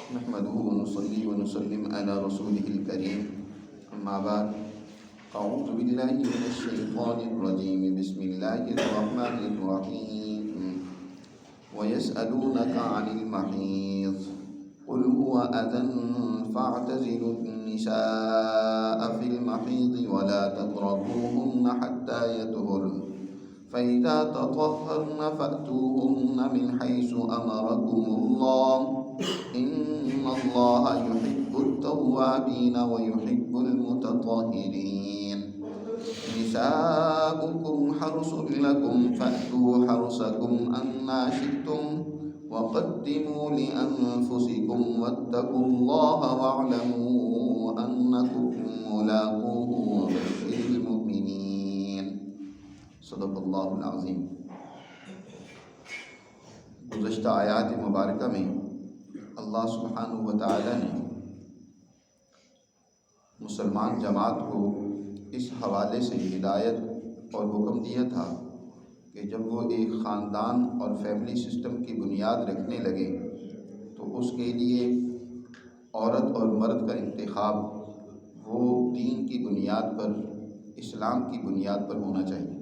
نحمده ونصلي ونسلم على رسوله الكريم أما بعد أعوذ بالله من الشيطان الرجيم بسم الله الرحمن الرحيم ويسألونك عن المحيض قل هو أذى فاعتزلوا النساء في المحيض ولا تقربوهن حتى يطهرن فإذا تطهرن فأتوهن من حيث أمركم الله إن الله يحب التوابين ويحب المتطهرين نساؤكم حرث لكم فأتوا حرثكم أنى شئتم وقدموا لأنفسكم واتقوا الله واعلموا أنكم ملاقوه وبشر المؤمنين صدق اللہ العظیم۔ گزشتہ آیات مبارکہ میں اللہ سبحانہ و تعالی نے مسلمان جماعت کو اس حوالے سے ہدایت اور حکم دیا تھا کہ جب وہ ایک خاندان اور فیملی سسٹم کی بنیاد رکھنے لگے تو اس کے لیے عورت اور مرد کا انتخاب وہ دین کی بنیاد پر، اسلام کی بنیاد پر ہونا چاہیے۔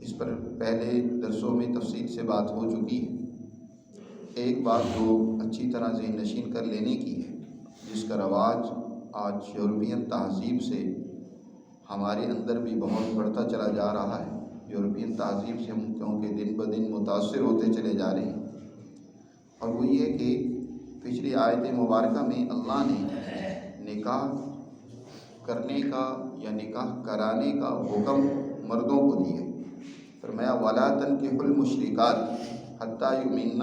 اس پر پہلے درسوں میں تفصیل سے بات ہو چکی ہے۔ ایک بات جو اچھی طرح ذہن نشین کر لینے کی ہے، جس کا رواج آج یورپین تہذیب سے ہمارے اندر بھی بہت بڑھتا چلا جا رہا ہے۔ یورپین تہذیب سے ہم کیونکہ دن بدن متاثر ہوتے چلے جا رہے ہیں، اور وہ یہ کہ پچھلی آیت مبارکہ میں اللہ نے نکاح کرنے کا یا نکاح کرانے کا حکم مردوں کو دیا۔ فرمایا وَلَا تَنكِحُوا الْمُشْرِكَاتِ حَتَّى يُؤْمِنَّ،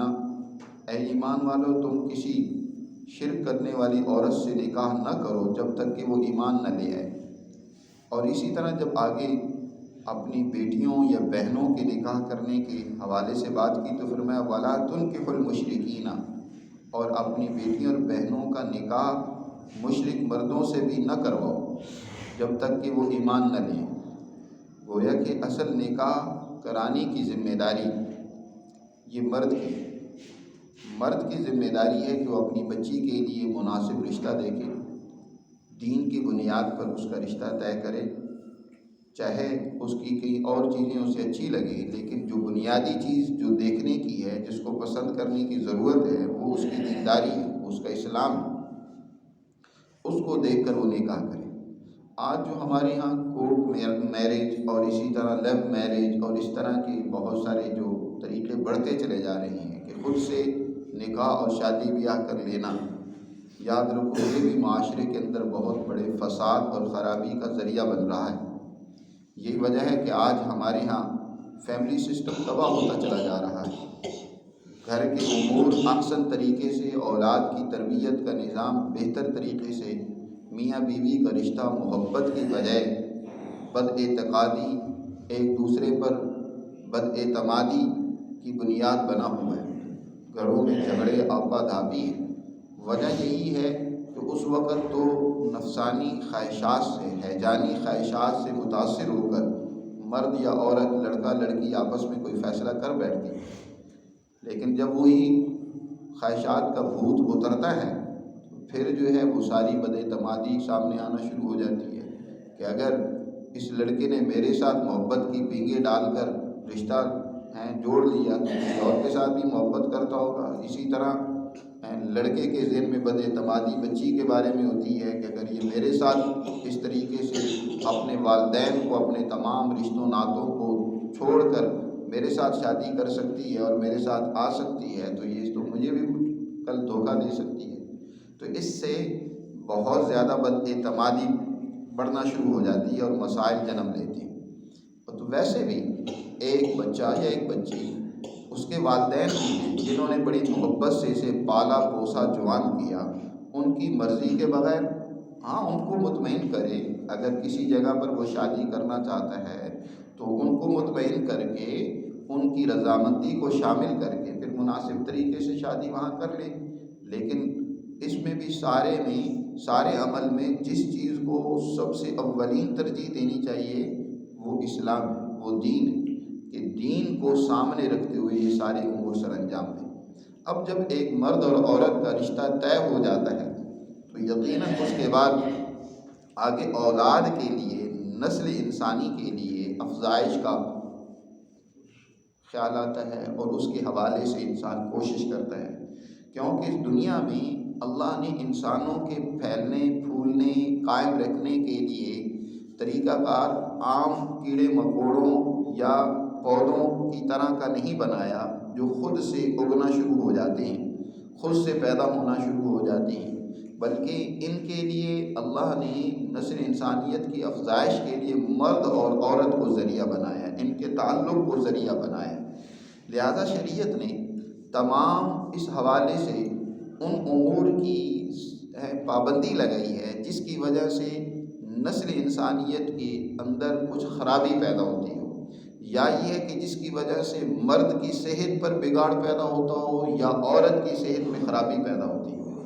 اے ایمان والو تم کسی شرک کرنے والی عورت سے نکاح نہ کرو جب تک کہ وہ ایمان نہ لے آئے۔ اور اسی طرح جب آگے اپنی بیٹیوں یا بہنوں کے نکاح کرنے کے حوالے سے بات کی تو فرمایا وَلَا تُنكِحُوا الْمُشْرِكِينَ، اور اپنی بیٹیوں اور بہنوں کا نکاح مشرک مردوں سے بھی نہ کرواؤ جب تک کہ وہ ایمان نہ لیں۔ گویا کہ اصل نکاح کرانے کی ذمہ داری یہ مرد کی ذمہ داری ہے کہ وہ اپنی بچی کے لیے مناسب رشتہ دیکھے، دین کی بنیاد پر اس کا رشتہ طے کرے، چاہے اس کی کئی اور چیزیں اسے اچھی لگے، لیکن جو بنیادی چیز جو دیکھنے کی ہے، جس کو پسند کرنے کی ضرورت ہے، وہ اس کی دینداری ہے، اس کا اسلام ہے، اس کو دیکھ کر وہ نکاح کرے۔ آج جو ہمارے ہاں کورٹ میرج اور اسی طرح لو میرج اور اس طرح کے بہت سارے جو طریقے بڑھتے چلے جا رہے ہیں کہ خود سے نکاح اور شادی بیاہ کر لینا، یاد رکھو یہ بھی معاشرے کے اندر بہت بڑے فساد اور خرابی کا ذریعہ بن رہا ہے۔ یہی وجہ ہے کہ آج ہمارے ہاں فیملی سسٹم تباہ ہوتا چلا جا رہا ہے۔ گھر کے امور احسن طریقے سے، اولاد کی تربیت کا نظام بہتر طریقے سے، میاں بیوی کا رشتہ محبت کی بجائے بد اعتقادی، ایک دوسرے پر بد اعتمادی کی بنیاد بنا ہوا ہے۔ گھروں میں جھگڑے آپا دھاپی ہیں۔ وجہ یہی ہے کہ اس وقت تو نفسانی خواہشات سے، ہیجانی خواہشات سے متاثر ہو کر مرد یا عورت، لڑکا لڑکی آپس میں کوئی فیصلہ کر بیٹھتی ہے، لیکن جب وہی خواہشات کا بھوت اترتا ہے پھر جو ہے وہ ساری بد اعتمادی سامنے آنا شروع ہو جاتی ہے کہ اگر اس لڑکے نے میرے ساتھ محبت کی پینگے ڈال کر رشتہ جوڑ لیا تو کسی اور کے ساتھ بھی محبت کرتا ہوگا۔ اسی طرح لڑکے کے ذہن میں بد اعتمادی بچی کے بارے میں ہوتی ہے کہ اگر یہ میرے ساتھ اس طریقے سے اپنے والدین کو، اپنے تمام رشتوں ناتوں کو چھوڑ کر میرے ساتھ شادی کر سکتی ہے اور میرے ساتھ آ سکتی ہے تو یہ تو مجھے بھی کل دھوکہ دے سکتی ہے۔ تو اس سے بہت زیادہ بد اعتمادی بڑھنا شروع ہو جاتی ہے اور مسائل جنم لیتی ہے۔ تو ویسے بھی ایک بچہ یا ایک بچی، اس کے والدین جنہوں نے بڑی محبت سے اسے پالا پوسا جوان کیا، ان کی مرضی کے بغیر ان کو مطمئن کرے۔ اگر کسی جگہ پر وہ شادی کرنا چاہتا ہے تو ان کو مطمئن کر کے، ان کی رضامندی کو شامل کر کے پھر مناسب طریقے سے شادی وہاں کر لے۔ لیکن اس میں بھی سارے عمل میں جس چیز کو سب سے اولین ترجیح دینی چاہیے وہ اسلام ہے، وہ دین ہے، کہ دین کو سامنے رکھتے ہوئے یہ سارے امور سر انجام دیں۔ اب جب ایک مرد اور عورت کا رشتہ طے ہو جاتا ہے تو یقیناً اس کے بعد آگے اولاد کے لیے، نسل انسانی کے لیے افزائش کا خیال آتا ہے، اور اس کے حوالے سے انسان کوشش کرتا ہے، کیونکہ اس دنیا میں اللہ نے انسانوں کے پھیلنے، پھولنے، قائم رکھنے کے لیے طریقہ کار عام کیڑے مکوڑوں یا پودوں کی طرح کا نہیں بنایا جو خود سے اگنا شروع ہو جاتے ہیں، خود سے پیدا ہونا شروع ہو جاتے ہیں، بلکہ ان کے لیے اللہ نے نسل انسانیت کی افزائش کے لیے مرد اور عورت کو ذریعہ بنایا، ان کے تعلق کو ذریعہ بنایا۔ لہذا شریعت نے تمام اس حوالے سے ان امور کی پابندی لگائی ہے جس کی وجہ سے نسل انسانیت کے اندر کچھ خرابی پیدا ہوتی ہو، یا یہ ہے کہ جس کی وجہ سے مرد کی صحت پر بگاڑ پیدا ہوتا ہو یا عورت کی صحت میں خرابی پیدا ہوتی ہو۔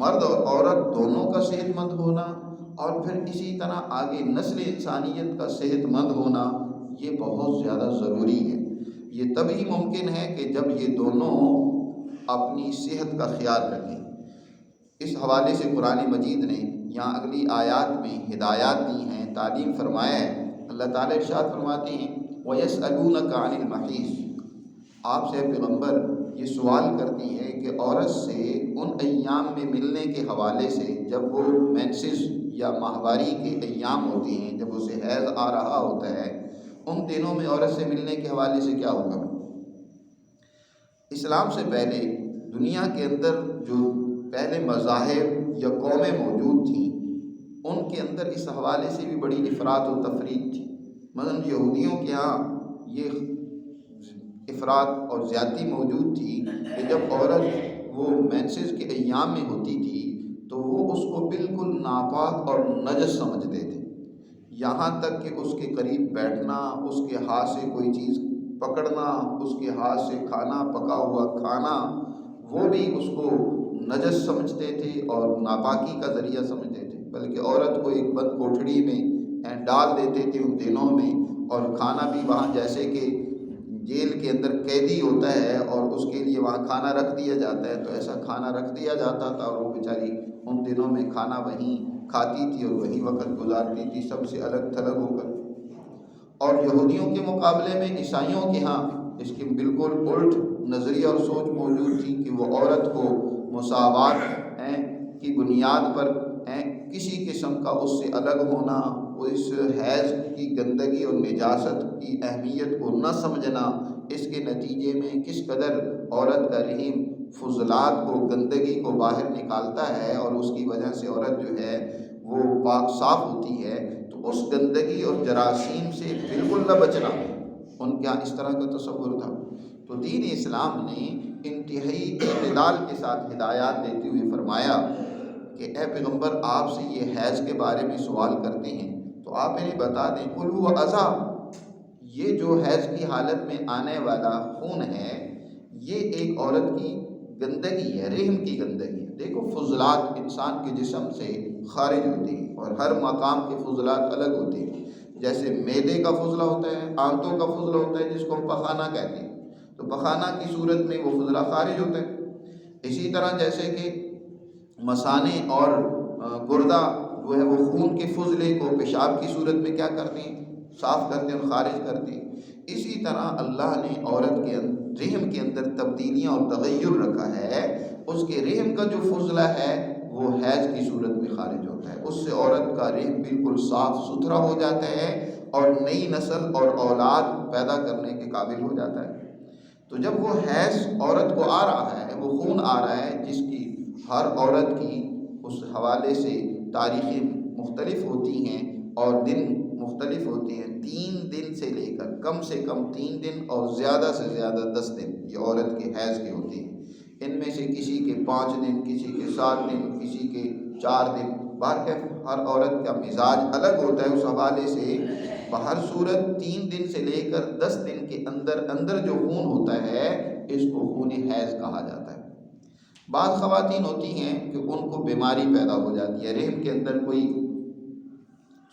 مرد اور عورت دونوں کا صحت مند ہونا اور پھر اسی طرح آگے نسل انسانیت کا صحت مند ہونا یہ بہت زیادہ ضروری ہے۔ یہ تبھی ممکن ہے کہ جب یہ دونوں اپنی صحت کا خیال رکھیں۔ اس حوالے سے قرآن مجید نے یہاں اگلی آیات میں ہدایات دی ہیں، تعلیم فرمایا ہے۔ اللہ تعالیٰ ارشاد فرماتے ہیں وَيَسْأَلُونَكَ عَنِ الْمَحِيضِ، آپ سے پیغمبر یہ سوال کرتی ہے کہ عورت سے ان ایام میں ملنے کے حوالے سے جب وہ مینسز یا ماہواری کے ایام ہوتے ہیں، جب اسے حیض آ رہا ہوتا ہے، ان دنوں میں عورت سے ملنے کے حوالے سے کیا حکم ہے؟ اسلام سے پہلے دنیا کے اندر جو پہلے مذاہب یا قومیں موجود تھیں ان کے اندر اس حوالے سے بھی بڑی افراط و تفریط تھی۔ مثلاً یہودیوں کے ہاں یہ افراط اور زیادتی موجود تھی کہ جب عورت وہ مینسز کے ایام میں ہوتی تھی تو وہ اس کو بالکل ناپاک اور نجس سمجھتے تھے، یہاں تک کہ اس کے قریب بیٹھنا، اس کے ہاتھ سے کوئی چیز پکڑنا، اس کے ہاتھ سے کھانا، پکا ہوا کھانا، وہ بھی اس کو نجس سمجھتے تھے اور ناپاکی کا ذریعہ سمجھتے تھے، بلکہ عورت کو ایک بند کوٹھڑی میں ڈال دیتے تھے ان دنوں میں، اور کھانا بھی وہاں جیسے کہ جیل کے اندر قیدی ہوتا ہے اور اس کے لیے وہاں کھانا رکھ دیا جاتا ہے، تو ایسا کھانا رکھ دیا جاتا تھا اور وہ بیچاری ان دنوں میں کھانا وہیں کھاتی تھی اور وہیں وقت گزارتی تھی سب سے الگ تھلگ ہو کر۔ اور یہودیوں کے مقابلے میں عیسائیوں کے ہاں اس کی بالکل الٹ نظریہ اور سوچ موجود تھی کہ وہ عورت کو مساوات کی بنیاد پر کسی قسم کا اس سے الگ ہونا، اس حیض کی گندگی اور نجاست کی اہمیت کو نہ سمجھنا، اس کے نتیجے میں کس قدر عورت کا رحم فضلات کو، گندگی کو باہر نکالتا ہے اور اس کی وجہ سے عورت جو ہے وہ پاک صاف ہوتی ہے، تو اس گندگی اور جراثیم سے بالکل نہ بچنا، ان کا اس طرح کا تصور تھا۔ تو دین اسلام نے انتہائی اعتدال کے ساتھ ہدایات دیتے ہوئے فرمایا کہ اے پیغمبر آپ سے یہ حیض کے بارے میں سوال کرتے ہیں تو آپ انہیں بتا دیں قُلْ هُوَ أَذًى، یہ جو حیض کی حالت میں آنے والا خون ہے یہ ایک عورت کی گندگی ہے، رحم کی گندگی ہے۔ دیکھو فضلات انسان کے جسم سے خارج ہوتے ہیں اور ہر مقام کے فضلات الگ ہوتے ہیں، جیسے معدے کا فضلہ ہوتا ہے، آنتوں کا فضلہ ہوتا ہے جس کو ہم پخانہ کہتے ہیں، تو پخانہ کی صورت میں وہ فضلہ خارج ہوتا ہے۔ اسی طرح جیسے کہ مثانے اور گردہ جو ہے وہ خون کے فضلے کو پیشاب کی صورت میں کیا کرتے ہیں؟ صاف کرتے ہیں اور خارج کرتے ہیں۔ اسی طرح اللہ نے عورت کے رحم کے اندر تبدیلیاں اور تغیر رکھا ہے، اس کے رحم کا جو فضلہ ہے وہ حیض کی صورت میں خارج ہوتا ہے، اس سے عورت کا رحم بالکل صاف ستھرا ہو جاتا ہے اور نئی نسل اور اولاد پیدا کرنے کے قابل ہو جاتا ہے۔ تو جب وہ حیض عورت کو آ رہا ہے، وہ خون آ رہا ہے جس کی ہر عورت کی اس حوالے سے تاریخیں مختلف ہوتی ہیں اور دن مختلف ہوتے ہیں، 3 دن سے لے کر کم سے کم 3 دن اور زیادہ سے زیادہ 10 دن یہ عورت کے حیض کے ہوتے ہیں۔ ان میں سے کسی کے 5 دن، کسی کے 7 دن، کسی کے 4 دن، بہرکیف ہر عورت کا مزاج الگ ہوتا ہے، اس حوالے سے بہر صورت 3 دن سے لے کر 10 دن کے اندر جو خون ہوتا ہے اس کو خون حیض کہا جاتا ہے۔ بعض خواتین ہوتی ہیں کہ ان کو بیماری پیدا ہو جاتی ہے، رحم کے اندر کوئی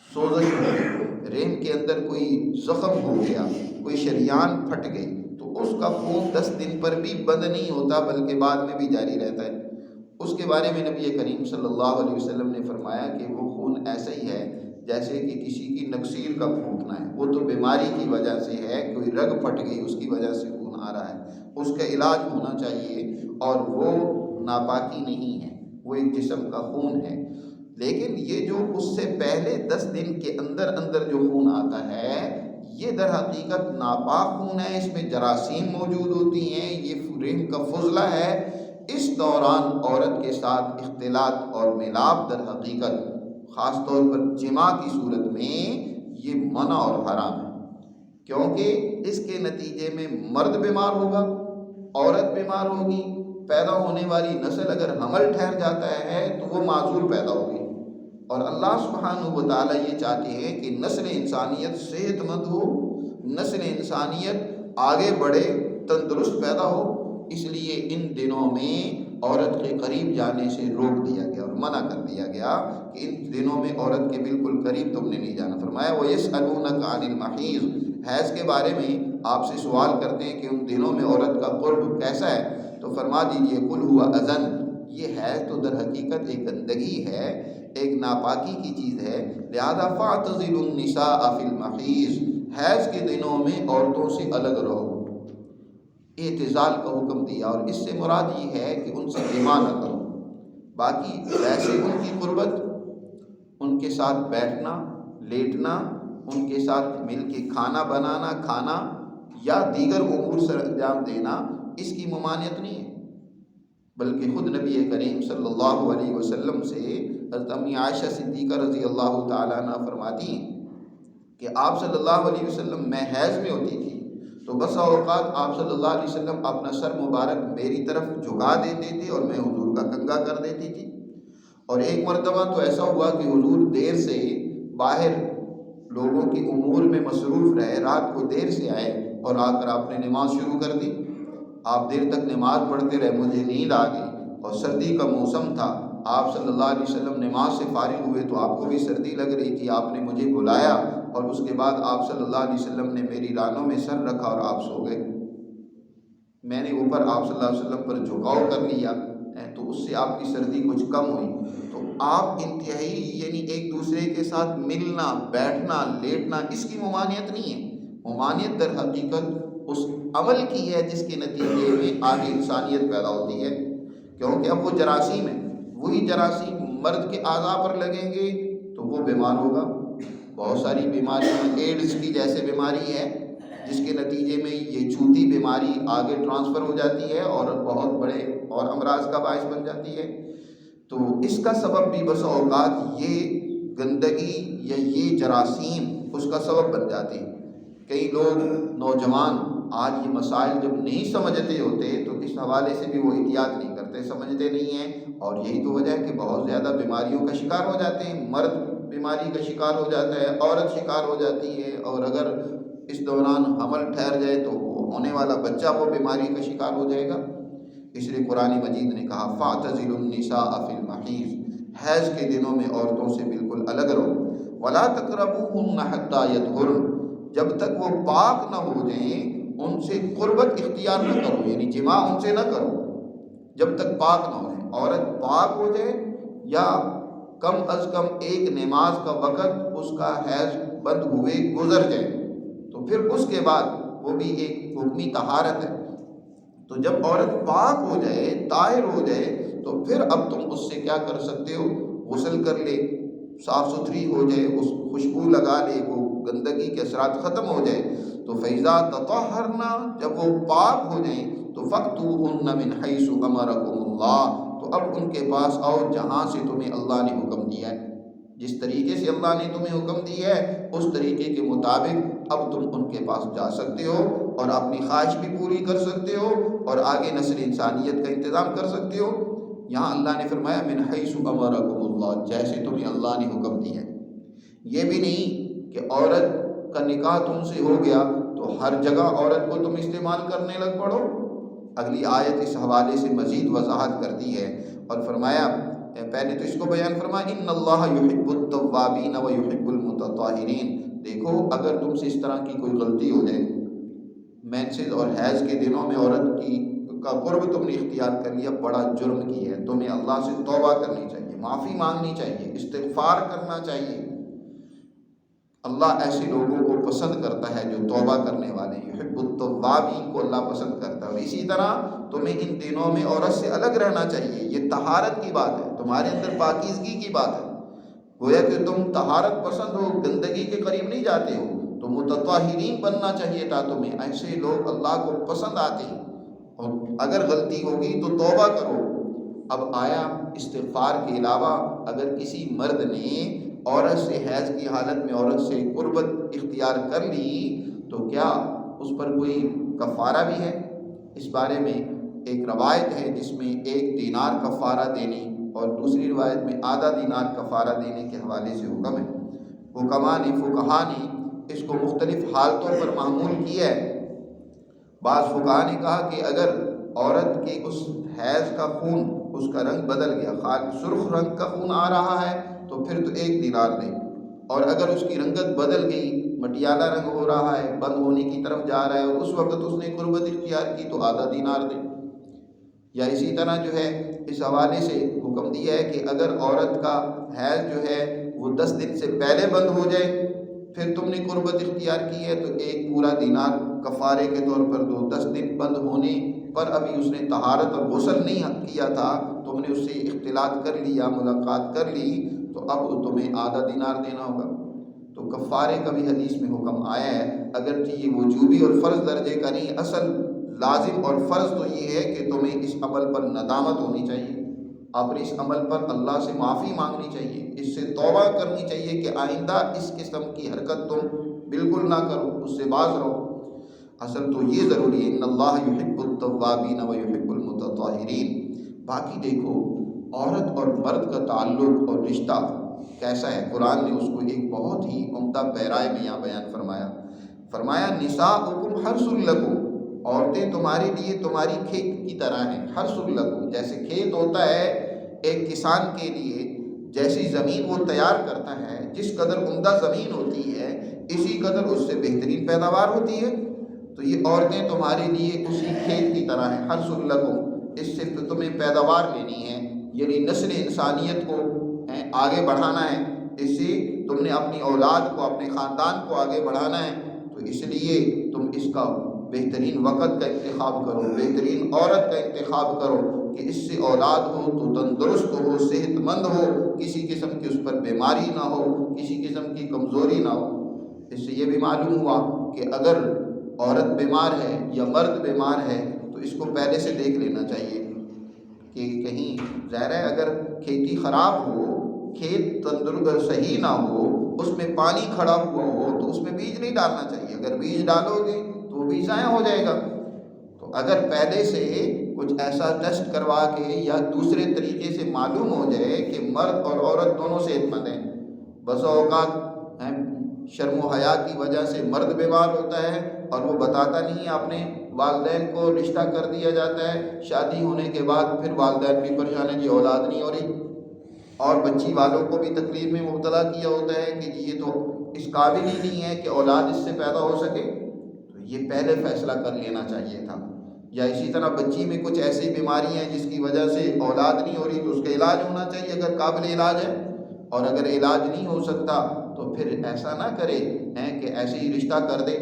سوزش ہو گئی، رحم کے اندر کوئی زخم ہو گیا، کوئی شریان پھٹ گئی، تو اس کا خون 10 دن پر بھی بند نہیں ہوتا بلکہ بعد میں بھی جاری رہتا ہے۔ اس کے بارے میں نبی کریم صلی اللہ علیہ وسلم نے فرمایا کہ وہ خون ایسا ہی ہے جیسے کہ کسی کی نکسیر کا پھوٹنا ہے، وہ تو بیماری کی وجہ سے ہے، کوئی رگ پھٹ گئی اس کی وجہ سے خون آ رہا ہے، اس کا علاج ہونا چاہیے، اور وہ ناپاکی نہیں ہے، وہ ایک جسم کا خون ہے۔ لیکن یہ جو اس سے پہلے 10 دن کے اندر اندر جو خون آتا ہے، یہ در حقیقت ناپاک خون ہے، اس میں جراثیم موجود ہوتی ہیں، یہ رحم کا فضلہ ہے۔ اس دوران عورت کے ساتھ اختلاط اور ملاپ در حقیقت خاص طور پر جماع کی صورت میں یہ منع اور حرام ہے، کیونکہ اس کے نتیجے میں مرد بیمار ہوگا، عورت بیمار ہوگی، پیدا ہونے والی نسل اگر حمل ٹھہر جاتا ہے تو وہ معذور پیدا ہوگی، اور اللہ سبحانہ و تعالیٰ یہ چاہتے ہیں کہ نسل انسانیت صحت مند ہو، نسل انسانیت آگے بڑھے، تندرست پیدا ہو۔ اس لیے ان دنوں میں عورت کے قریب جانے سے روک دیا گیا اور منع کر دیا گیا کہ ان دنوں میں عورت کے بالکل قریب تم نے نہیں جانا۔ فرمایا وَيَسْأَلُونَكَ عَنِ الْمَحِيضِ، حیض کے بارے میں آپ سے سوال کرتے ہیں کہ ان دنوں میں عورت کا قرب کیسا ہے، تو فرما دیجئے قُلْ هُوَ أَذًى، یہ حیض تو در حقیقت ایک گندگی ہے، ایک ناپاکی کی چیز ہے، لہذا فَاعْتَزِلُوا النِّسَاءَ فِي الْمَحِيضِ، حیض کے دنوں میں عورتوں سے الگ رہو، اعتزال کا حکم دیا، اور اس سے مراد یہ ہے کہ ان سے جماع نہ کرو، باقی ویسے ان کی قربت، ان کے ساتھ بیٹھنا، لیٹنا، ان کے ساتھ مل کے کھانا بنانا، کھانا یا دیگر امور سر انجام دینا، اس کی ممانعت نہیں ہے، بلکہ خود نبی کریم صلی اللہ علیہ وسلم سے حضرت امی عائشہ صدیقہ رضی اللہ تعالیٰ عنہ فرماتی ہیں کہ آپ صلی اللہ علیہ وسلم، میں حیض میں ہوتی تھی تو بسا اوقات آپ صلی اللہ علیہ وسلم اپنا سر مبارک میری طرف جھکا دیتے تھے اور میں حضور کا کنگھا کر دیتی تھی، اور ایک مرتبہ تو ایسا ہوا کہ حضور دیر سے باہر لوگوں کے امور میں مصروف رہے، رات کو دیر سے آئے اور آ کر آپ نے نماز شروع کر دی، آپ دیر تک نماز پڑھتے رہے، مجھے نیند آ گئی اور سردی کا موسم تھا، آپ صلی اللہ علیہ وسلم نماز سے فارغ ہوئے تو آپ کو بھی سردی لگ رہی تھی، آپ نے مجھے بلایا اور اس کے بعد آپ صلی اللہ علیہ وسلم نے میری رانوں میں سر رکھا اور آپ سو گئے، میں نے اوپر آپ صلی اللہ علیہ وسلم پر جھکاؤ کر لیا تو اس سے آپ کی سردی کچھ کم ہوئی۔ تو آپ انتہائی یعنی ایک دوسرے کے ساتھ ملنا، بیٹھنا، لیٹنا، اس کی ممانعت نہیں ہے، ممانعت در حقیقت اس عمل کی ہے جس کے نتیجے میں آگے انسانیت پیدا ہوتی ہے، کیونکہ اب وہ جراثیم ہے، وہی جراثیم مرد کے اعضاء پر لگیں گے تو وہ بیمار ہوگا، بہت ساری بیماریاں، ایڈز کی جیسے بیماری ہے جس کے نتیجے میں یہ چھوتی بیماری آگے ٹرانسفر ہو جاتی ہے اور بہت بڑے اور امراض کا باعث بن جاتی ہے، تو اس کا سبب بھی بسا اوقات یہ گندگی یا یہ جراثیم اس کا سبب بن جاتے ہیں۔ کئی لوگ نوجوان آج یہ مسائل جب نہیں سمجھتے ہوتے تو اس حوالے سے بھی وہ احتیاط نہیں کرتے، سمجھتے نہیں ہیں، اور یہی تو وجہ ہے کہ بہت زیادہ بیماریوں کا شکار ہو جاتے ہیں، مرد بیماری کا شکار ہو جاتا ہے، عورت شکار ہو جاتی ہے، اور اگر اس دوران حمل ٹھہر جائے تو وہ ہونے والا بچہ وہ بیماری کا شکار ہو جائے گا۔ اس لیے قرآن مجید نے کہا فَاعْتَزِلُوا النِّسَاءَ فِي الْمَحِيضِ، حیض کے دنوں میں عورتوں سے بالکل الگ رہو، وَلَا تَقْرَبُوهُنَّ حَتَّى يَطْهُرْنَ، جب تک وہ پاک نہ ہو جائیں ان سے قربت اختیار نہ کرو، یعنی جماع ان سے نہ کرو جب تک پاک نہ ہو جائیں، عورت پاک ہو جائے یا کم از کم ایک نماز کا وقت اس کا حیض بند ہوئے گزر جائے تو پھر اس کے بعد وہ بھی ایک حکمی طہارت ہے، تو جب عورت پاک ہو جائے، طاہر ہو جائے، تو پھر اب تم اس سے کیا کر سکتے ہو، غسل کر لے، صاف ستھری ہو جائے، اس خوشبو لگا لے، وہ گندگی کے اثرات ختم ہو جائے، تو فَإِذَا تَطَهَّرْنَ، جب وہ پاک ہو جائیں تو فَأْتُوهُنَّ مِنْ حَيْثُ أَمَرَكُمُ اللَّهُ، تو اب ان کے پاس آؤ جہاں سے تمہیں اللہ نے حکم دیا ہے، جس طریقے سے اللہ نے تمہیں حکم دیا ہے اس طریقے کے مطابق اب تم ان کے پاس جا سکتے ہو اور اپنی خواہش بھی پوری کر سکتے ہو اور آگے نسل انسانیت کا انتظام کر سکتے ہو۔ یہاں اللہ نے فرمایا من حیث امرکم اللہ، جیسے تمہیں اللہ نے حکم دیا ہے، یہ بھی نہیں کہ عورت کا نکاح تم سے ہو گیا تو ہر جگہ عورت کو تم استعمال کرنے لگ پڑو۔ اگلی آیت اس حوالے سے مزید وضاحت کرتی ہے اور فرمایا، پہلے تو اس کو بیان فرمایا ان اللہ یحب التوابین و یحب المتطہرین، دیکھو اگر تم سے اس طرح کی کوئی غلطی ہو جائے، مینسز اور حیض کے دنوں میں عورت کا قرب تم نے اختیار کر لیا، بڑا جرم کیا ہے، تمہیں اللہ سے توبہ کرنی چاہیے، معافی مانگنی چاہیے، استغفار کرنا چاہیے۔ اللہ ایسے لوگوں کو پسند کرتا ہے جو توبہ کرنے والے ہیں، یحب التوابین کو اللہ پسند کرتا ہے۔ اور اسی طرح تمہیں ان دنوں میں عورت سے الگ رہنا چاہیے، یہ طہارت کی بات ہے، تمہارے اندر پاکیزگی کی بات ہے، گویا کہ تم طہارت پسند ہو، گندگی کے قریب نہیں جاتے ہو، تو متطہرین بننا چاہیے تھا تمہیں، ایسے لوگ اللہ کو پسند آتے ہیں۔ اور اگر غلطی ہوگی تو توبہ کرو۔ اب آیا استغفار کے علاوہ اگر کسی مرد نے عورت سے حیض کی حالت میں عورت سے قربت اختیار کر لی تو کیا اس پر کوئی کفارہ بھی ہے؟ اس بارے میں ایک روایت ہے جس میں 1 دینار کفارہ دینے اور دوسری روایت میں آدھا دینار کفارہ دینے کے حوالے سے حکم ہے۔ فقہا نے اس کو مختلف حالتوں پر محمول کیا ہے۔ بعض فقہا نے کہا کہ اگر عورت کے اس حیض کا خون، اس کا رنگ بدل گیا، سرخ رنگ کا خون آ رہا ہے تو پھر تو 1 دینار دے، اور اگر اس کی رنگت بدل گئی، مٹیالہ رنگ ہو رہا ہے، بند ہونے کی طرف جا رہا ہے، اور اس وقت اس نے قربت اختیار کی تو آدھا دینار دے۔ یا اسی طرح جو ہے اس حوالے سے حکم دیا ہے کہ اگر عورت کا حیض جو ہے وہ 10 دن سے پہلے بند ہو جائے، پھر تم نے قربت اختیار کی ہے تو 1 پورا دینار کفارے کے طور پر دو۔ 10 دن بند ہونے پر ابھی اس نے طہارت اور غسل نہیں کیا تھا، تم نے اس سے اختلاط کر لیا، ملاقات کر لی، تو اب تمہیں آدھا دینار دینا ہوگا۔ تو کفارے کا بھی حدیث میں حکم آیا ہے، اگرچہ یہ وجوبی اور فرض درجے کا نہیں، اصل لازم اور فرض تو یہ ہے کہ تمہیں اس عمل پر ندامت ہونی چاہیے، اپنے اس عمل پر اللہ سے معافی مانگنی چاہیے، اس سے توبہ کرنی چاہیے کہ آئندہ اس قسم کی حرکت تم بالکل نہ کرو، اس سے باز رہو۔ اصل تو یہ ضروری ہے، ان اللہ یحب التوابین و یحب المتطہرین۔ باقی دیکھو عورت اور مرد کا تعلق اور رشتہ کیسا ہے، قرآن نے اس کو ایک بہت ہی عمدہ پیرائے میں یہاں بیان فرمایا نساؤکم حرث لکم، عورتیں تمہارے لیے تمہاری کھیت کی طرح ہیں، حرث لکم، جیسے کھیت ہوتا ہے ایک کسان کے لیے، جیسی زمین وہ تیار کرتا ہے، جس قدر عمدہ زمین ہوتی ہے اسی قدر اس سے بہترین پیداوار ہوتی ہے، تو یہ عورتیں تمہارے لیے اسی کھیت کی طرح ہیں، حرث لکم، اس سے تمہیں پیداوار لینی ہے، یعنی نسل انسانیت کو آگے بڑھانا ہے، اس سے تم نے اپنی اولاد کو، اپنے خاندان کو آگے بڑھانا ہے، تو اس لیے تم اس کا بہترین وقت کا انتخاب کرو، بہترین عورت کا انتخاب کرو کہ اس سے اولاد ہو تو تندرست ہو، صحت مند ہو، کسی قسم کی اس پر بیماری نہ ہو، کسی قسم کی کمزوری نہ ہو۔ اس سے یہ بھی معلوم ہوا کہ اگر عورت بیمار ہے یا مرد بیمار ہے تو اس کو پہلے سے دیکھ لینا چاہیے کہ کہیں ظاہر ہے اگر کھیتی خراب ہو، کھیت تندرست صحیح نہ ہو، اس میں پانی کھڑا ہوا ہو تو اس میں بیج نہیں ڈالنا چاہیے، اگر بیج ڈالو گے تو وہ بیج ضائع ہو جائے گا۔ تو اگر پہلے سے کچھ ایسا ٹیسٹ کروا کے یا دوسرے طریقے سے معلوم ہو جائے کہ مرد اور عورت دونوں صحت مند ہیں، بسا اوقات شرم و حیا کی وجہ سے مرد بیمار ہوتا ہے اور وہ بتاتا نہیں ہے، اپنے والدین کو رشتہ کر دیا جاتا ہے، شادی ہونے کے بعد پھر والدین بھی پریشان ہیں، جی اولاد نہیں ہو رہی، اور بچی والوں کو بھی تکلیف میں مبتلا کیا ہوتا ہے کہ یہ تو اس قابل ہی نہیں ہے کہ اولاد اس سے پیدا ہو سکے، تو یہ پہلے فیصلہ کر لینا چاہیے تھا۔ یا اسی طرح بچی میں کچھ ایسی بیماری ہیں جس کی وجہ سے اولاد نہیں ہو رہی تو اس کا علاج ہونا چاہیے اگر قابل علاج ہے، اور اگر علاج نہیں ہو سکتا تو پھر ایسا نہ کرے کہ ایسے ہی رشتہ کر دے،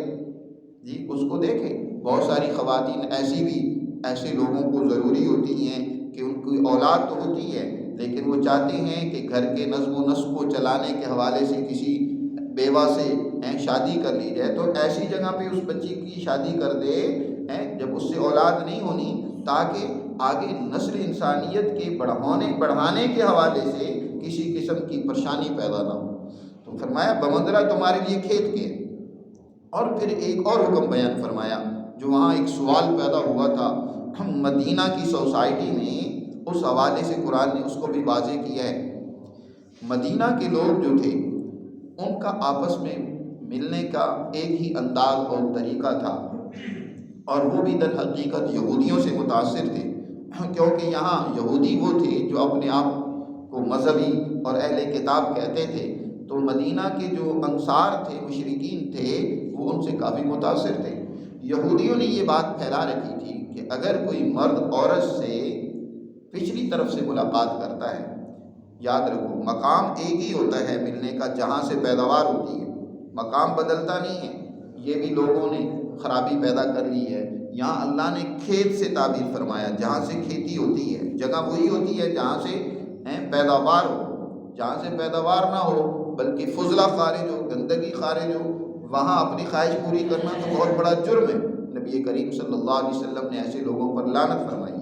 جی اس کو دیکھے۔ بہت ساری خواتین ایسی بھی، ایسے لوگوں کو ضروری ہوتی ہیں کہ ان کی اولاد تو ہوتی ہے لیکن وہ چاہتے ہیں کہ گھر کے نظم و نسق کو چلانے کے حوالے سے کسی بیوہ سے شادی کر لی جائے، تو ایسی جگہ پہ اس بچی کی شادی کر دے جب اس سے اولاد نہیں ہونی، تاکہ آگے نسل انسانیت کے بڑھانے کے حوالے سے کسی قسم کی پریشانی پیدا نہ ہو۔ تو فرمایا بمندرہ تمہارے لیے کھیت کے۔ اور پھر ایک اور حکم بیان فرمایا جو وہاں ایک سوال پیدا ہوا تھا مدینہ کی سوسائٹی میں، اس حوالے سے قرآن نے اس کو بھی واضح کیا ہے۔ مدینہ کے لوگ جو تھے ان کا آپس میں ملنے کا ایک ہی انداز اور طریقہ تھا، اور وہ بھی در حقیقت یہودیوں سے متاثر تھے، کیونکہ یہاں یہودی وہ تھے جو اپنے آپ کو مذہبی اور اہل کتاب کہتے تھے، تو مدینہ کے جو انصار تھے، مشرکین تھے، وہ ان سے کافی متاثر تھے۔ یہودیوں نے یہ بات پھیلا رکھی تھی کہ اگر کوئی مرد عورت سے پچھلی طرف سے ملاقات کرتا ہے، یاد رکھو مقام ایک ہی ہوتا ہے ملنے کا جہاں سے پیداوار ہوتی ہے، مقام بدلتا نہیں ہے۔ یہ بھی لوگوں نے خرابی پیدا کر لی ہے۔ یہاں اللہ نے کھیت سے تعبیر فرمایا، جہاں سے کھیتی ہوتی ہے، جگہ وہی ہوتی ہے جہاں سے پیداوار ہو۔ جہاں سے پیداوار نہ ہو بلکہ فضلہ خارج ہو، گندگی خارج ہو، وہاں اپنی خواہش پوری کرنا تو بہت بڑا جرم ہے۔ نبی کریم صلی اللہ علیہ وسلم نے ایسے لوگوں پر لعنت فرمائی ہے۔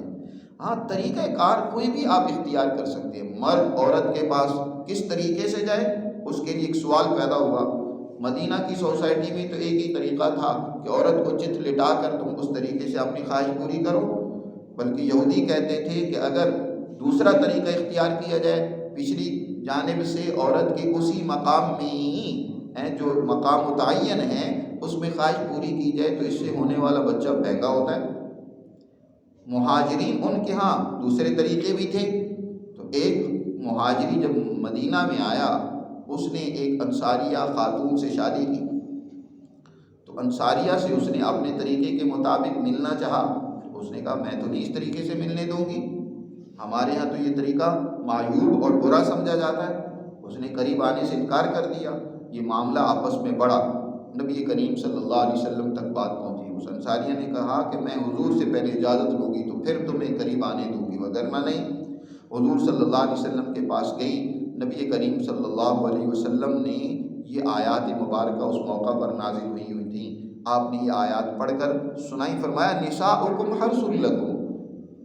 ہاں طریقہ کار کوئی بھی آپ اختیار کر سکتے ہیں۔ مرد عورت کے پاس کس طریقے سے جائے، اس کے لیے ایک سوال پیدا ہوا۔ مدینہ کی سوسائٹی میں تو ایک ہی طریقہ تھا کہ عورت کو چت لٹا کر تم اس طریقے سے اپنی خواہش پوری کرو، بلکہ یہودی کہتے تھے کہ اگر دوسرا طریقہ اختیار کیا جائے، پچھلی جانب سے عورت کے اسی مقام میں ہی جو مقام متعین ہے اس میں خواہش پوری کی جائے تو اس سے ہونے والا بچہ مہنگا ہوتا ہے۔ مہاجرین ان کے ہاں دوسرے طریقے بھی تھے، تو ایک مہاجری جب مدینہ میں آیا، اس نے ایک انصاریہ خاتون سے شادی کی، تو انصاریہ سے اس نے اپنے طریقے کے مطابق ملنا چاہا۔ اس نے کہا میں تو نہیں اس طریقے سے ملنے دوں گی، ہمارے ہاں تو یہ طریقہ معیوب اور برا سمجھا جاتا ہے۔ اس نے قریب آنے سے انکار کر دیا۔ یہ معاملہ آپس میں بڑھا، نبی کریم صلی اللہ علیہ وسلم تک بات پہنچی۔ اس انصاریہ نے کہا کہ میں حضور سے پہلے اجازت لوں گی تو پھر تمہیں قریب آنے دوں گی، وگرنہ نہیں۔ حضور صلی اللہ علیہ وسلم کے پاس گئی، نبی کریم صلی اللہ علیہ وسلم نے یہ آیات مبارکہ اس موقع پر نازل ہوئی تھیں، آپ نے یہ آیات پڑھ کر سنائی، فرمایا نساؤکم حرث لکم،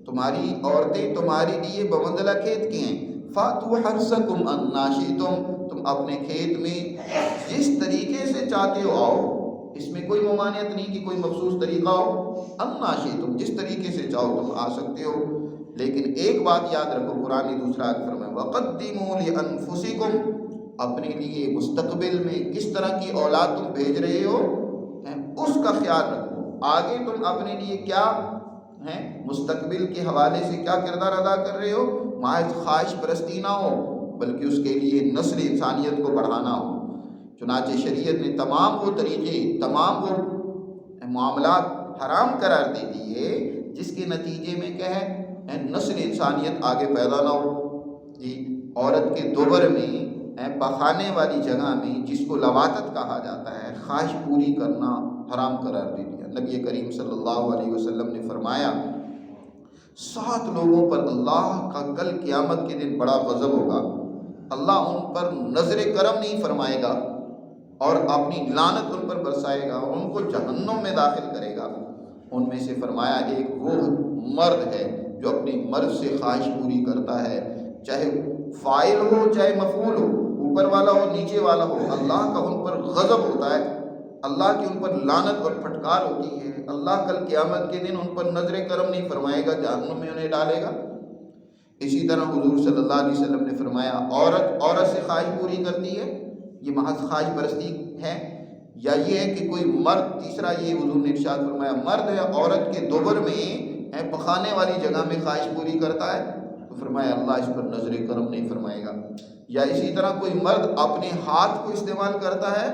تمہاری عورتیں تمہارے لیے بمنزلہ کھیت کی ہیں، فاتوا حرثکم انا شئتم، تم اپنے کھیت میں جس طریقے سے چاہتے ہو آؤ، اس میں کوئی ممانعت نہیں کہ کوئی مخصوص طریقہ ہو، انا شئتم جس طریقے سے چاہو تم آ سکتے ہو۔ لیکن ایک بات یاد رکھو، قرآن نے دوسرا فرمایا وقدموا لانفسکم، اپنے لیے مستقبل میں کس طرح کی اولاد تم بھیج رہے ہو اس کا خیال رکھو۔ آگے تم اپنے لیے کیا مستقبل کے حوالے سے کیا کردار ادا کر رہے ہو، محض خواہش پرستی نہ ہو بلکہ اس کے لیے نسل انسانیت کو بڑھانا ہو۔ چنانچہ شریعت نے تمام وہ طریقے، تمام وہ معاملات حرام قرار دے دیے جس کے نتیجے میں کیا ہے نسل انسانیت آگے پیدا نہ ہو۔ جی عورت کے دوبر میں پخانے والی جگہ میں جس کو لواطت کہا جاتا ہے، خواہش پوری کرنا حرام قرار دے دیا۔ نبی کریم صلی اللہ علیہ وسلم نے فرمایا 7 لوگوں پر اللہ کا کل قیامت کے دن بڑا غضب ہوگا، اللہ ان پر نظر کرم نہیں فرمائے گا اور اپنی لعنت ان پر برسائے گا، ان کو جہنم میں داخل کرے گا۔ ان میں سے فرمایا ایک وہ مرد ہے جو اپنی مرد سے خواہش پوری کرتا ہے، چاہے فاعل ہو چاہے مفعول ہو، اوپر والا ہو نیچے والا ہو، اللہ کا ان پر غضب ہوتا ہے، اللہ کی ان پر لعنت اور پھٹکار ہوتی ہے۔ اللہ کل قیامت کے دن ان پر نظر کرم نہیں فرمائے گا، جہنم میں انہیں ڈالے گا۔ اسی طرح حضور صلی اللہ علیہ وسلم نے فرمایا عورت سے خواہش پوری کرتی ہے، یہ محض خواہش پرستی ہے، یا یہ ہے کہ کوئی مرد، تیسرا یہ حضور نے ارشاد فرمایا مرد ہے عورت کے دوبر میں پخانے والی جگہ میں خواہش پوری کرتا ہے تو فرمایا اللہ اس پر نظر کرم نہیں فرمائے گا۔ یا اسی طرح کوئی مرد اپنے ہاتھ کو استعمال کرتا ہے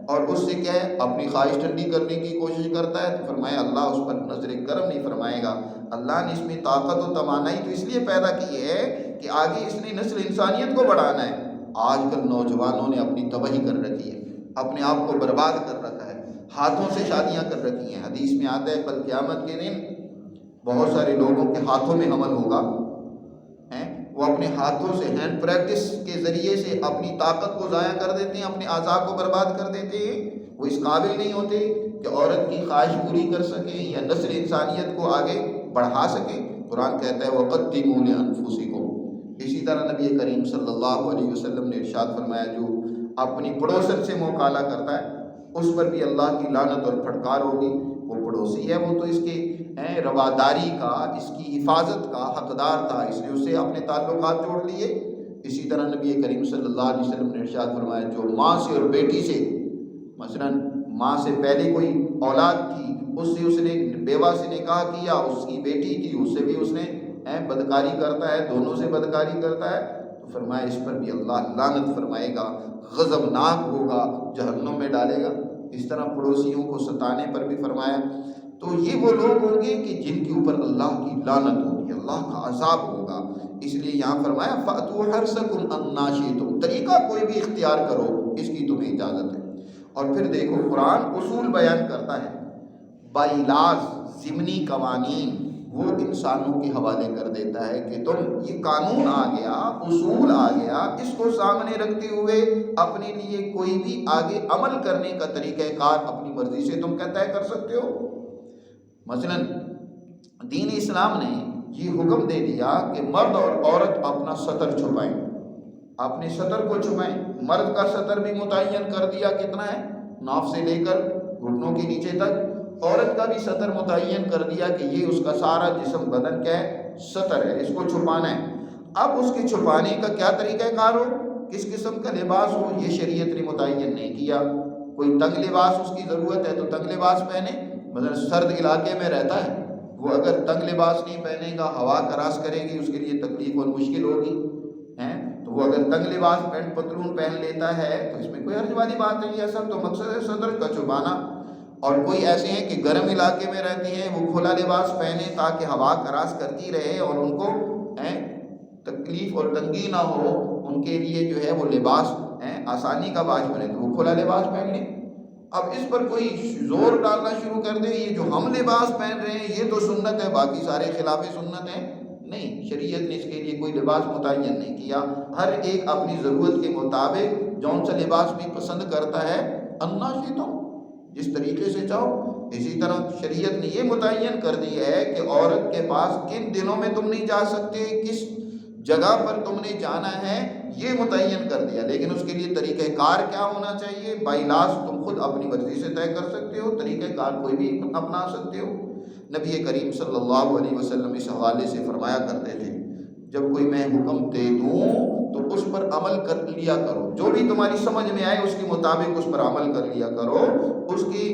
اور اس سے کیا ہے اپنی خواہش ٹھنڈی کرنے کی کوشش کرتا ہے تو فرمایا اللہ اس پر نظر کرم نہیں فرمائے گا۔ اللہ نے اس میں طاقت و توانائی تو اس لیے پیدا کی ہے کہ آگے اس نے نسل انسانیت کو بڑھانا ہے۔ آج کل نوجوانوں نے اپنی تباہی کر رکھی ہے، اپنے آپ کو برباد کر رکھا ہے، ہاتھوں سے شادیاں کر رکھی ہیں۔ حدیث میں آتا ہے کل قیامت کے دن بہت سارے لوگوں کے ہاتھوں میں حمل ہوگا، وہ اپنے ہاتھوں سے ہینڈ پریکٹس کے ذریعے سے اپنی طاقت کو ضائع کر دیتے ہیں، اپنے اعضاء کو برباد کر دیتے ہیں، وہ اس قابل نہیں ہوتے کہ عورت کی خواہش پوری کر سکیں یا نسل انسانیت کو آگے بڑھا سکیں۔ قرآن کہتا ہے وَقَدِّمُوا لِأَنفُسِكُمْ۔ اسی طرح نبی کریم صلی اللہ علیہ وسلم نے ارشاد فرمایا جو اپنی پڑوسن سے مکالہ کرتا ہے اس پر بھی اللہ کی لعنت اور پھٹکار ہوگی۔ وہ پڑوسی ہے، وہ تو اس کے رواداری کا، اس کی حفاظت کا حقدار تھا، اس لیے اسے اپنے تعلقات جوڑ لیے۔ اسی طرح نبی کریم صلی اللہ علیہ وسلم نے ارشاد فرمایا جو ماں سے اور بیٹی سے، مثلا ماں سے پہلے کوئی اولاد تھی اس نے بیوہ سے نکاح کیا، اس کی بیٹی تھی اس سے بھی اس نے بدکاری کرتا ہے، دونوں سے بدکاری کرتا ہے تو فرمایا اس پر بھی اللہ لعنت فرمائے گا، غضبناک ہوگا، جہنم میں ڈالے گا۔ اس طرح پڑوسیوں کو ستانے پر بھی فرمایا تو یہ وہ لوگ ہوں گے کہ جن کے اوپر اللہ کی لعنت ہوگی، اللہ کا عذاب ہوگا۔ اس لیے یہاں فرمایا فَأْتُوا حَرْثَكُمْ أَنَّىٰ شِئْتُمْ، طریقہ کوئی بھی اختیار کرو، اس کی تمہیں اجازت ہے۔ اور پھر دیکھو قرآن اصول بیان کرتا ہے، باعلاج ضمنی قوانین وہ انسانوں کے حوالے کر دیتا ہے کہ تم یہ قانون آ گیا، اصول آ گیا، اس کو سامنے رکھتے ہوئے اپنے لیے کوئی بھی آگے عمل کرنے کا طریقہ کار اپنی مرضی سے تم طے کر سکتے ہو۔ مثلا دین اسلام نے یہ حکم دے دیا کہ مرد اور عورت اپنا سطر چھپائیں، اپنے سطر کو چھپائیں۔ مرد کا سطر بھی متعین کر دیا کتنا ہے، ناف سے لے کر گھٹنوں کے نیچے تک۔ عورت کا بھی سطر متعین کر دیا کہ یہ اس کا سارا جسم بدن کیا ہے، سطر ہے، اس کو چھپانا ہے۔ اب اس کے چھپانے کا کیا طریقہ کار ہو، کس قسم کا لباس ہو، یہ شریعت نے متعین نہیں کیا۔ کوئی تنگ لباس اس کی ضرورت ہے تو تنگ لباس پہنے، مثلا سرد علاقے میں رہتا ہے وہ اگر تنگ لباس نہیں پہنے گا، ہوا کراس کرے گی، اس کے لیے تکلیف اور مشکل ہوگی تو وہ اگر تنگ لباس پینٹ پتلون پہن لیتا ہے تو اس میں کوئی حرج والی بات نہیں ہے۔ اصل تو مقصد ہے صدر کا چھپانا۔ اور کوئی ایسے ہیں کہ گرم علاقے میں رہتے ہیں، وہ کھلا لباس پہنے تاکہ ہوا کراس کرتی رہے اور ان کو تکلیف اور تنگی نہ ہو، ان کے لیے جو ہے وہ لباس آسانی کا باعث بنے تو وہ کھلا لباس پہن لیں۔ اب اس پر کوئی زور ڈالنا شروع کر دے، یہ جو ہم لباس پہن رہے ہیں یہ تو سنت ہے، باقی سارے خلاف سنت ہیں، نہیں، شریعت نے اس کے لیے کوئی لباس متعین نہیں کیا۔ ہر ایک اپنی ضرورت کے مطابق جون سا لباس بھی پسند کرتا ہے، انا شئتم، جس طریقے سے چاہو۔ اسی طرح شریعت نے یہ متعین کر دی ہے کہ عورت کے پاس کن دنوں میں تم نہیں جا سکتے، کس جگہ پر تم نے جانا ہے، یہ متعین کر دیا، لیکن اس کے لیے طریقہ کار کیا ہونا چاہیے، باعلاج تم خود اپنی مرضی سے طے کر سکتے ہو، طریقہ کار کوئی بھی اپنا سکتے ہو۔ نبی کریم صلی اللہ علیہ وسلم اس حوالے سے فرمایا کرتے تھے، جب کوئی میں حکم دے دوں تو اس پر عمل کر لیا کرو، جو بھی تمہاری سمجھ میں آئے اس کے مطابق اس پر عمل کر لیا کرو، اس کی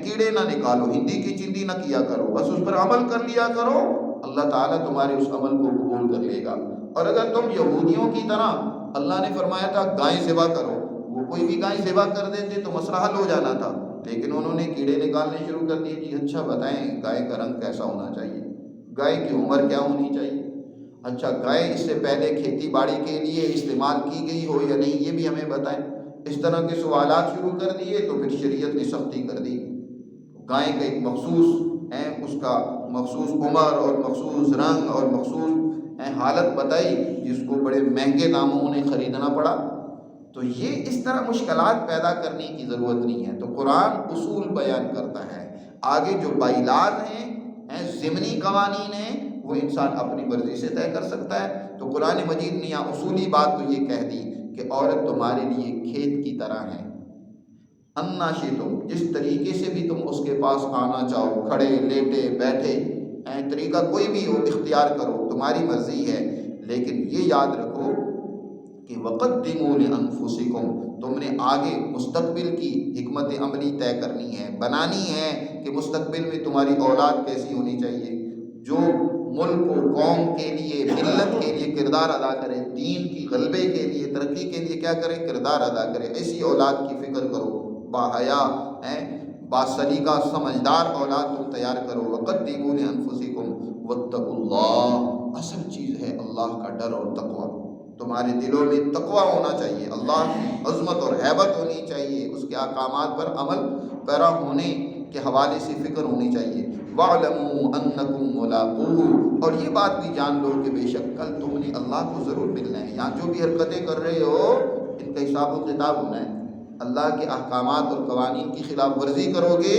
کیڑے نہ نکالو، ہندی کی چندی نہ کیا کرو، بس اس پر عمل کر لیا کرو، اللہ تعالیٰ تمہارے اس عمل کو قبول کر لے گا۔ اور اگر تم یہودیوں کی طرح، اللہ نے فرمایا تھا گائے ذبح کرو، وہ کوئی بھی گائے ذبح کر دیتے تو مسئلہ حل ہو جانا تھا، لیکن انہوں نے کیڑے نکالنے شروع کر دیے۔ جی اچھا بتائیں گائے کا رنگ کیسا ہونا چاہیے، گائے کی عمر کیا ہونی چاہیے، اچھا گائے اس سے پہلے کھیتی باڑی کے لیے استعمال کی گئی ہو یا نہیں یہ بھی ہمیں بتائیں۔ اس طرح کے سوالات شروع کر دیے تو پھر شریعت نے سختی کر دی۔ گائے کا ایک مخصوص اس کا مخصوص عمر اور مخصوص رنگ اور مخصوص حالت بتائی، جس کو بڑے مہنگے داموں انہیں خریدنا پڑا۔ تو یہ اس طرح مشکلات پیدا کرنے کی ضرورت نہیں ہے۔ تو قرآن اصول بیان کرتا ہے، آگے جو باعلاج ہیں ضمنی قوانین ہیں وہ انسان اپنی مرضی سے طے کر سکتا ہے۔ تو قرآن مجید نے یہاں اصولی بات تو یہ کہہ دی کہ عورت تمہارے لیے کھیت کی طرح ہے، انا شئتم، جس طریقے سے بھی تم اس کے پاس آنا چاہو، کھڑے لیٹے بیٹھے، طریقہ کوئی بھی ہو اختیار کرو، تمہاری مرضی ہے، لیکن یہ یاد رکھو کہ وقدموا لانفسکم، تم نے آگے مستقبل کی حکمت عملی طے کرنی ہے، بنانی ہے کہ مستقبل میں تمہاری اولاد کیسی ہونی چاہیے، جو ملک و قوم کے لیے، ملت کے لیے کردار ادا کرے، دین کی غلبے کے لیے، ترقی کے لیے کیا کرے، کردار ادا کرے، ایسی اولاد کی فکر کرو، باحیا باسلیقہ سمجھدار اولاد تم تیار کرو۔ وقدموا لانفسکم واتقوا اللہ، اصل چیز ہے اللہ کا ڈر اور تقوی، تمہارے دلوں میں تقوی ہونا چاہیے، اللہ کی عظمت اور ہیبت ہونی چاہیے، اس کے احکامات پر عمل پیرا ہونے کے حوالے سے فکر ہونی چاہیے۔ وَاعْلَمُوا أَنَّكُمْ مُلَاقُوهُ، اور یہ بات بھی جان لو کہ بے شک کل تم نے اللہ کو ضرور ملنا ہے۔ یہاں جو بھی حرکتیں کر رہے ہو ان کا حساب و کتاب ہونا ہے۔ اللہ کے احکامات اور قوانین کی خلاف ورزی کرو گے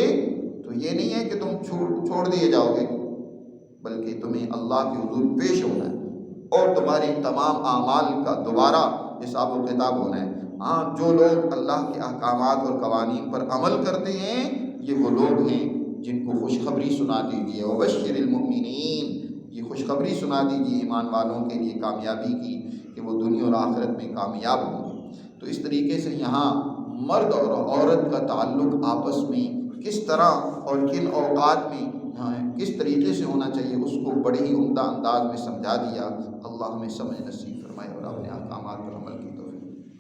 تو یہ نہیں ہے کہ تم چھوڑ دیے جاؤ گے، بلکہ تمہیں اللہ کے حضور پیش ہونا ہے اور تمہاری تمام اعمال کا دوبارہ حساب و کتاب ہونا ہے۔ ہاں، جو لوگ اللہ کے احکامات اور قوانین پر عمل کرتے ہیں یہ وہ لوگ ہیں جن کو خوشخبری سنا دیجیے، وبشر المؤمنین، یہ خوشخبری سنا دیجیے ایمان والوں کے لیے کامیابی کی کہ وہ دنیا اور آخرت میں کامیاب ہوں گے۔ تو اس طریقے سے یہاں مرد اور عورت کا تعلق آپس میں کس طرح اور کن اوقات میں کس طریقے سے ہونا چاہیے اس کو بڑے ہی عمدہ انداز میں سمجھا دیا۔ اللہ ہمیں سمجھ نصیب فرمائے اور اپنے احکامات پر عمل